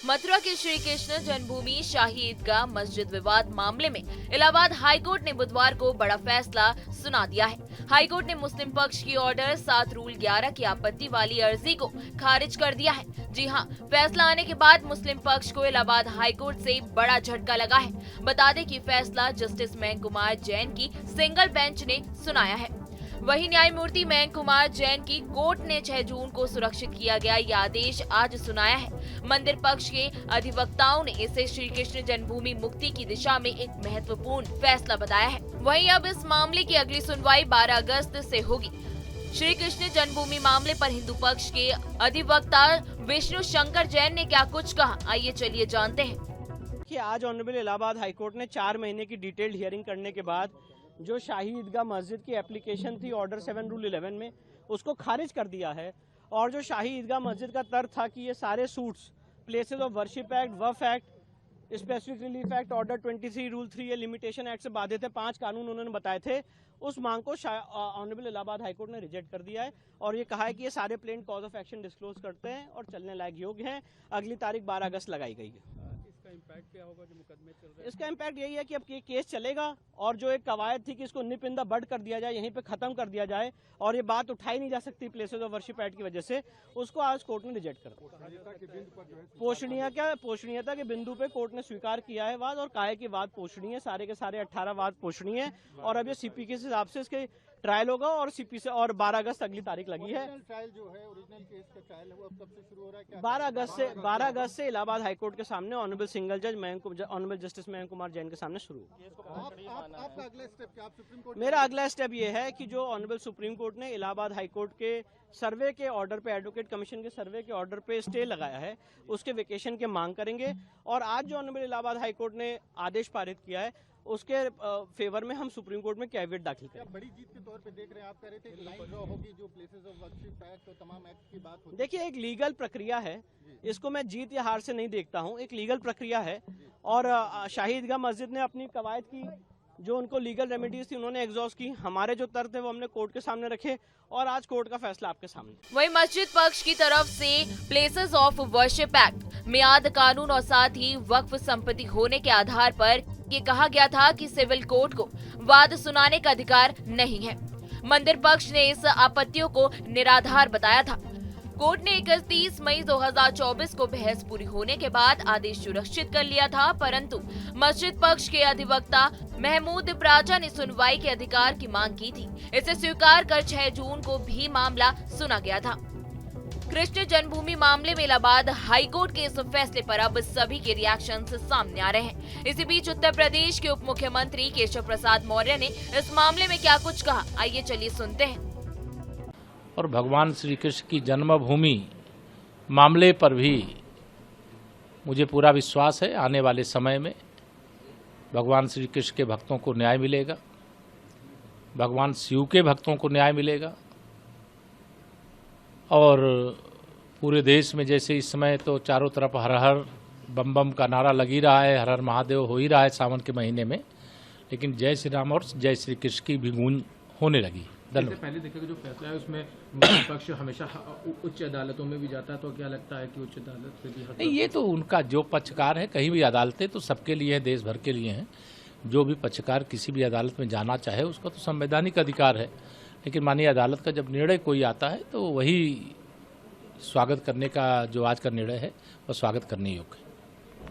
मथुरा के श्री कृष्ण जन्मभूमि शाही ईदगाह मस्जिद विवाद मामले में इलाहाबाद हाईकोर्ट ने बुधवार को बड़ा फैसला सुना दिया है। हाईकोर्ट ने मुस्लिम पक्ष की ऑर्डर 7 रूल 11 की आपत्ति वाली अर्जी को खारिज कर दिया है। जी हां, फैसला आने के बाद मुस्लिम पक्ष को इलाहाबाद हाईकोर्ट से बड़ा झटका लगा है। बता दें कि फैसला जस्टिस मयंक कुमार जैन की सिंगल बेंच ने सुनाया है। वहीं न्यायमूर्ति मयंक कुमार जैन की कोर्ट ने 6 जून को सुरक्षित किया गया यह आदेश आज सुनाया है। मंदिर पक्ष के अधिवक्ताओं ने इसे श्री कृष्ण जन्मभूमि मुक्ति की दिशा में एक महत्वपूर्ण फैसला बताया है। वहीं अब इस मामले की अगली सुनवाई 12 अगस्त से होगी। श्री कृष्ण जन्मभूमि मामले पर हिंदू पक्ष के अधिवक्ता विष्णु शंकर जैन ने क्या कुछ कहा, आइए चलिए जानते हैं। कि आज ऑनरेबल इलाहाबाद हाईकोर्ट ने 4 महीने की डिटेल्ड हियरिंग करने के बाद जो शाही ईदगाह मस्जिद की एप्लीकेशन थी ऑर्डर 7 रूल 11 में, उसको खारिज कर दिया है। और जो शाही ईदगाह मस्जिद का तर्क था कि ये सारे suits places of worship act, Waqf act, specific relief act, order 23 rule 3 ये लिमिटेशन एक्ट से बाधित है। 5 कानून उन्होंने बताए थे। उस मांग को ऑनरेबल इलाहाबाद हाईकोर्ट ने रिजेक्ट कर दिया है और ये कहा है कि ये सारे plan cause of action disclose करते हैं और चलने लायक योग्य हैं। अगली तारीख 12 अगस्त लगाई गई है। इम्पैक्ट क्या होगा जो मुकदमे चल रहे हैं? इसका इम्पैक्ट यही है कि अब ये केस चलेगा और जो एक कवायद थी कि इसको निप इन द बड कर दिया जाए, यहीं पे खत्म कर दिया जाए और ये बात उठाई नहीं जा सकती प्लेसेस ऑफ वर्शिप एक्ट की वजह से, उसको आज कोर्ट ने रिजेक्ट कर दिया। पोषणीयता के बिंदु पे कोर्ट ने स्वीकार किया है वाद और कहा है कि वाद पोषणीय, सारे के सारे 18 वाद पोषणीय है और अब ये सीपी के हिसाब से इसके ट्रायल होगा और सीपी से और 12 अगस्त अगली तारीख लगी है। ट्रायल जो है ओरिजिनल केस का ट्रायल है वो अब कब से शुरू हो रहा है? क्या 12 अगस्त से इलाहाबाद हाईकोर्ट के सामने ऑनरेबल सिंगल जज ऑनरेबल जस्टिस मयंक कुमार जैन के सामने शुरू होगा। आपका अगला स्टेप क्या? आप सुप्रीम कोर्ट? मेरा अगला स्टेप ये है कि जो ऑनरेबल सुप्रीम कोर्ट ने इलाहाबाद हाईकोर्ट के सर्वे के ऑर्डर पे, एडवोकेट कमीशन के सर्वे के ऑर्डर पे स्टे लगाया है, उसके वेकेशन के मांग करेंगे और आज जो ऑनरेबल इलाहाबाद हाईकोर्ट ने आदेश पारित किया है उसके फेवर में हम सुप्रीम कोर्ट में कैविएट दाखिल करेंगे। बड़ी जीत के तौर पे देख रहे हैं, आप कह रहे थे कि लाइन ड्रॉ होगी, जो प्लेसेस ऑफ वर्शिप एक्ट और तमाम एक्ट की बात होगी। देखिए, एक लीगल प्रक्रिया है, इसको मैं जीत या हार से नहीं देखता हूँ। एक लीगल प्रक्रिया है और शाही ईदगाह मस्जिद ने अपनी कवायद की, जो उनको लीगल रेमेडीज थी उन्होंने एग्जॉस्ट की। हमारे जो तर्क थे वो हमने कोर्ट के सामने रखे और आज कोर्ट का फैसला आपके सामने। वहीं मस्जिद पक्ष की तरफ से प्लेसेस ऑफ वर्शिप एक्ट, मियाद कानून और साथ ही वक्फ संपत्ति होने के आधार पर ये कहा गया था कि सिविल कोर्ट को वाद सुनाने का अधिकार नहीं है। मंदिर पक्ष ने इस आपत्तियों को निराधार बताया था। कोर्ट ने 31 मई 2024 को बहस पूरी होने के बाद आदेश सुरक्षित कर लिया था, परंतु मस्जिद पक्ष के अधिवक्ता महमूद प्राचा ने सुनवाई के अधिकार की मांग की थी। इसे स्वीकार कर 6 जून को भी मामला सुना गया था। कृष्ण जन्मभूमि मामले में इलाहाबाद हाईकोर्ट के इस फैसले पर अब सभी के रिएक्शन सामने आ रहे हैं। इसी बीच उत्तर प्रदेश के उप मुख्यमंत्री केशव प्रसाद मौर्य ने इस मामले में क्या कुछ कहा, आइए चलिए सुनते हैं। और भगवान श्री कृष्ण की जन्मभूमि मामले पर भी मुझे पूरा विश्वास है आने वाले समय में भगवान श्री कृष्ण के भक्तों को न्याय मिलेगा, भगवान शिव के भक्तों को न्याय मिलेगा। और पूरे देश में जैसे इस समय तो चारों तरफ हर हर बम बम का नारा लग ही रहा है, हर हर महादेव हो ही रहा है सावन के महीने में, लेकिन जय श्री राम और जय श्री कृष्ण की भी गूंज होने लगी। धन्यवाद। पहले देखा जो फैसला है उसमें मुस्लिम पक्ष हमेशा उच्च अदालतों में भी जाता है, तो क्या लगता है कि उच्च अदालत से भी नहीं, ये तो उनका जो पक्षकार है, कहीं भी अदालतें तो सबके लिए है, देश भर के लिए हैं। जो भी पक्षकार किसी भी अदालत में जाना चाहे उसका तो संवैधानिक अधिकार है, लेकिन माननीय अदालत का जब निर्णय कोई आता है तो वही स्वागत करने का जो आज का निर्णय है वो स्वागत करने योग्य है।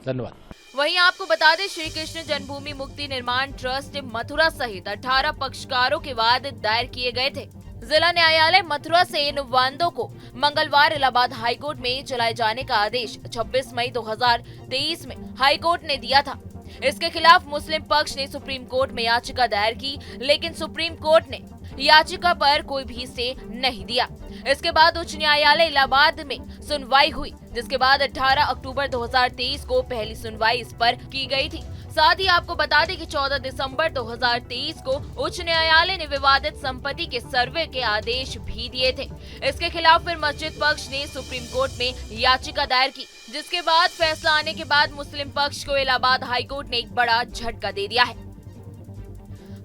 धन्यवाद। वहीं आपको बता दें, श्री कृष्ण जन्मभूमि मुक्ति निर्माण ट्रस्ट मथुरा सहित 18 पक्षकारों के वाद दायर किए गए थे। जिला न्यायालय मथुरा से इन वादों को मंगलवार इलाहाबाद हाईकोर्ट में चलाए जाने का आदेश 26 मई 2023 में हाईकोर्ट ने दिया था। इसके खिलाफ मुस्लिम पक्ष ने सुप्रीम कोर्ट में याचिका दायर की, लेकिन सुप्रीम कोर्ट ने याचिका पर कोई भी स्टे नहीं दिया। इसके बाद उच्च न्यायालय इलाहाबाद में सुनवाई हुई, जिसके बाद 18 अक्टूबर 2023 को पहली सुनवाई इस पर की गई थी। साथ ही आपको बता दें कि 14 दिसंबर 2023 को उच्च न्यायालय ने विवादित संपत्ति के सर्वे के आदेश भी दिए थे। इसके खिलाफ फिर मस्जिद पक्ष ने सुप्रीम कोर्ट में याचिका दायर की, जिसके बाद फैसला आने के बाद मुस्लिम पक्ष को इलाहाबाद हाईकोर्ट ने एक बड़ा झटका दे दिया है।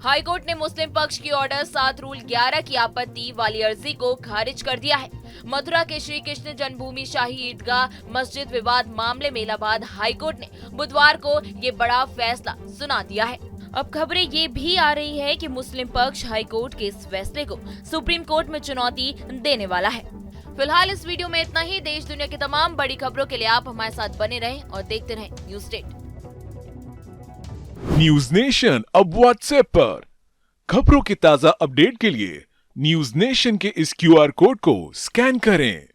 हाईकोर्ट ने मुस्लिम पक्ष की ऑर्डर 7 रूल 11 की आपत्ति वाली अर्जी को खारिज कर दिया है। मथुरा के श्री कृष्ण जन्मभूमि शाही ईदगाह मस्जिद विवाद मामले में इलाहाबाद हाईकोर्ट ने बुधवार को ये बड़ा फैसला सुना दिया है। अब खबरें ये भी आ रही है कि मुस्लिम पक्ष हाईकोर्ट के इस फैसले को सुप्रीम कोर्ट में चुनौती देने वाला है। फिलहाल इस वीडियो में इतना ही। देश दुनिया की तमाम बड़ी खबरों के लिए आप हमारे साथ बने रहें और देखते रहें न्यूज़ स्टेट। न्यूज नेशन अब व्हाट्सएप पर खबरों के ताजा अपडेट के लिए न्यूज नेशन के इस QR कोड को स्कैन करें।